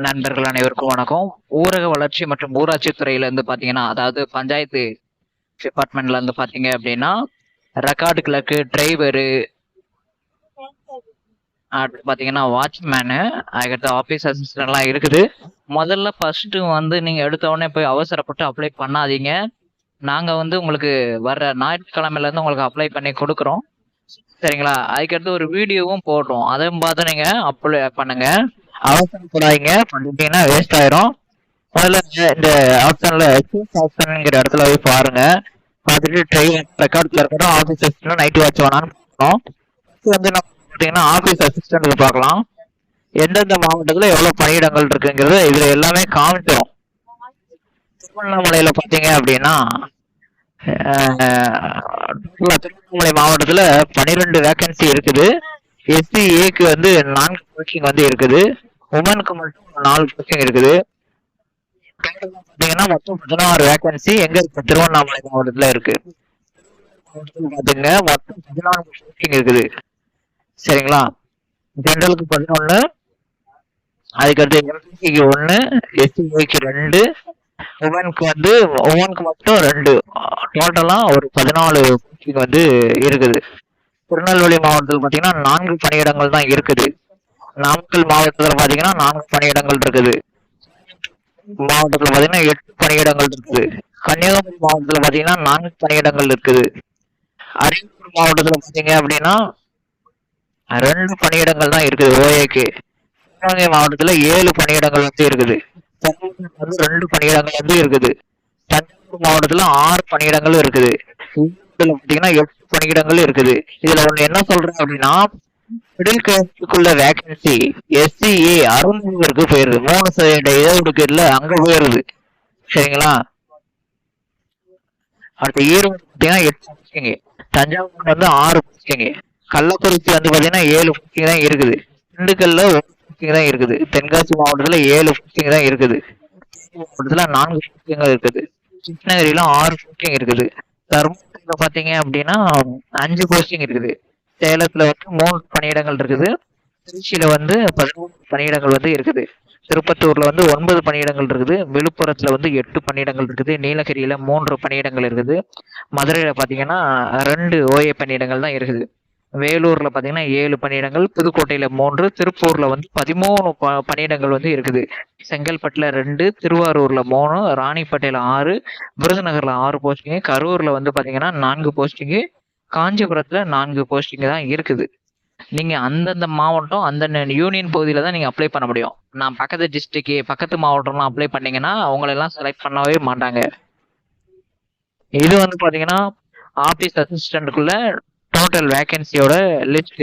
நண்பர்கள் அனைவருக்கும் வணக்கம். ஊரக வளர்ச்சி மற்றும் ஊராட்சி துறையில இருந்து பாத்தீங்கன்னா, அதாவது பஞ்சாயத்து டிபார்ட்மெண்ட்ல இருந்து பாத்தீங்க அப்படின்னா, ரெக்கார்டு கிளர்க்கு, டிரைவரு, அடுத்து பாத்தீங்கன்னா வாட்ச்மேனு, அதுக்கடுத்து ஆபீஸ் அசிஸ்டன்ட் எல்லாம் இருக்குது. முதல்ல ஃபர்ஸ்ட் வந்து நீங்க எடுத்த உடனே போய் அவசரப்பட்டு அப்ளை பண்ணாதீங்க. நாங்க வந்து உங்களுக்கு வர்ற ஞாயிற்றுக்கிழமையில இருந்து உங்களுக்கு அப்ளை பண்ணி கொடுக்குறோம். சரிங்களா? அதுக்கடுத்து ஒரு வீடியோவும் போடுறோம். அதையும் பார்த்து நீங்க அப்ளை பண்ணுங்க. அவசரப்படாதீங்க, பண்ணிட்டீங்கன்னா வேஸ்ட் ஆயிரும். முதல்ல இந்த ஆப்ஷன்ல சூஸ் ஆப்ஷன்ங்கிற இடத்துல போய் பாருங்க. பார்த்துட்டு ட்ரெயின் ரெக்கார்ட்ல இருக்கட்டும் ஆஃபீஸ் அசிஸ்டன்ட் நைட் வாட்ச் வேணான்னு பார்க்கணும். வந்து நம்ம பார்த்தீங்கன்னா ஆஃபீஸ் அசிஸ்டன்ட்க்கு பார்க்கலாம். எந்தெந்த மாவட்டத்துல எவ்வளவு பணியிடங்கள் இருக்குங்கிறது இதுல எல்லாமே காமிச்சிடும். திருவண்ணாமலையில பாத்தீங்க அப்படின்னா திருவண்ணாமலை மாவட்டத்துல 12 வேகன்சி இருக்குது. SCAக்கு வந்து 4 போஸ்டிங் வந்து இருக்குது. உமனுக்கு மட்டும் 4 போஸ்டிங் இருக்குது. பாத்தீங்கன்னா மொத்தம் 16 வேகன்சி எங்க இருக்கு? திருவண்ணாமலை மாவட்டத்துல இருக்கு. பாத்தீங்க மொத்தம் 14 போஸ்டிங் இருக்குது. சரிங்களா? ஜெனரலுக்கு 11, அதுக்கடுத்து எம்பிசிக்கு 1, SCAக்கு 2, உமனுக்கு மட்டும் 2, டோட்டலா ஒரு 14 போஸ்டிங் வந்து இருக்குது. திருநெல்வேலி மாவட்டத்தில் பாத்தீங்கன்னா 4 பணியிடங்கள் தான் இருக்குது. நாமக்கல் மாவட்டத்துல பாத்தீங்கன்னா 4 பணியிடங்கள் இருக்குது. மாவட்டத்துல பாத்தீங்கன்னா 8 பணியிடங்கள் இருக்குது. கன்னியாகுமரி மாவட்டத்துல பாத்தீங்கன்னா 4 பணியிடங்கள் இருக்குது. அரியலூர் மாவட்டத்துல பாத்தீங்க அப்படின்னா 2 பணியிடங்கள் தான் இருக்குது ஓஏக்கு. சிவகங்கை மாவட்டத்துல 7 பணியிடங்கள் வந்து இருக்குது. 2 பணியிடங்கள் வந்து இருக்குது. தஞ்சாவூர் மாவட்டத்துல 6 பணியிடங்கள் இருக்குது. பாத்தீங்கன்னா 8 பணியிடங்கள் இருக்குது. இதுல ஒண்ணு என்ன சொல்றேன் அப்படின்னா, மிடில் கிளாஸுக்குள்ள வேகன்சி SCA 600 போயிருது. 3% இடஒதுக்கீடுல அங்க போயிருது. சரிங்களா? அடுத்த ஈரோடு பாத்தீங்கன்னா 8 போஸ்டிங், தஞ்சாவூர் வந்து 6 போஸ்டிங், கள்ளக்குறிச்சி வந்து பாத்தீங்கன்னா 7 போஸ்டிங் தான் இருக்குது. திண்டுக்கல்ல 1 போஸ்டிங் தான் இருக்குது. தென்காசி மாவட்டத்துல 7 போஸ்டிங் தான் இருக்குது. மாவட்டத்துல 4 போஸ்டிங் இருக்குது. கிருஷ்ணகிரியில 6 போஸ்டிங் இருக்குது. தர்மபுரியில பாத்தீங்க அப்படின்னா 5 போஸ்டிங் இருக்குது. சேலத்துல வந்து 3 பணியிடங்கள் இருக்குது. திருச்சியில வந்து 13 பணியிடங்கள் வந்து இருக்குது. திருப்பத்தூர்ல வந்து 9 பணியிடங்கள் இருக்குது. விழுப்புரத்துல வந்து 8 பணியிடங்கள் இருக்குது. நீலகிரியில 3 பணியிடங்கள் இருக்குது. மதுரையில பாத்தீங்கன்னா 2 ஓஏ பணியிடங்கள் தான் இருக்குது. வேலூர்ல பாத்தீங்கன்னா 7 பணியிடங்கள், புதுக்கோட்டையில 3, திருப்பூர்ல வந்து 13 பணியிடங்கள் வந்து இருக்குது. செங்கல்பட்டுல 2, திருவாரூர்ல 3, ராணிப்பேட்டையில 6, விருதுநகர்ல 6 போஸ்டிங், கரூர்ல வந்து பாத்தீங்கன்னா 4 போஸ்டிங், காஞ்சிபுரத்துல 4 போஸ்டிங் தான் இருக்குது. நீங்க அந்தந்த மாவட்டம் அந்தந்த யூனியன் பகுதியில தான் நீங்க அப்ளை பண்ண முடியும். நான் பக்கத்து டிஸ்ட்ரிக்ட் பக்கத்து மாவட்டம்லாம் அப்ளை பண்ணீங்கன்னா அவங்கள எல்லாம் செலக்ட் பண்ணவே மாட்டாங்க. இது வந்து பாத்தீங்கன்னா ஆபீஸ் அசிஸ்டன்ட்குள்ள டோட்டல் வேகன்சியோட லிஸ்ட்.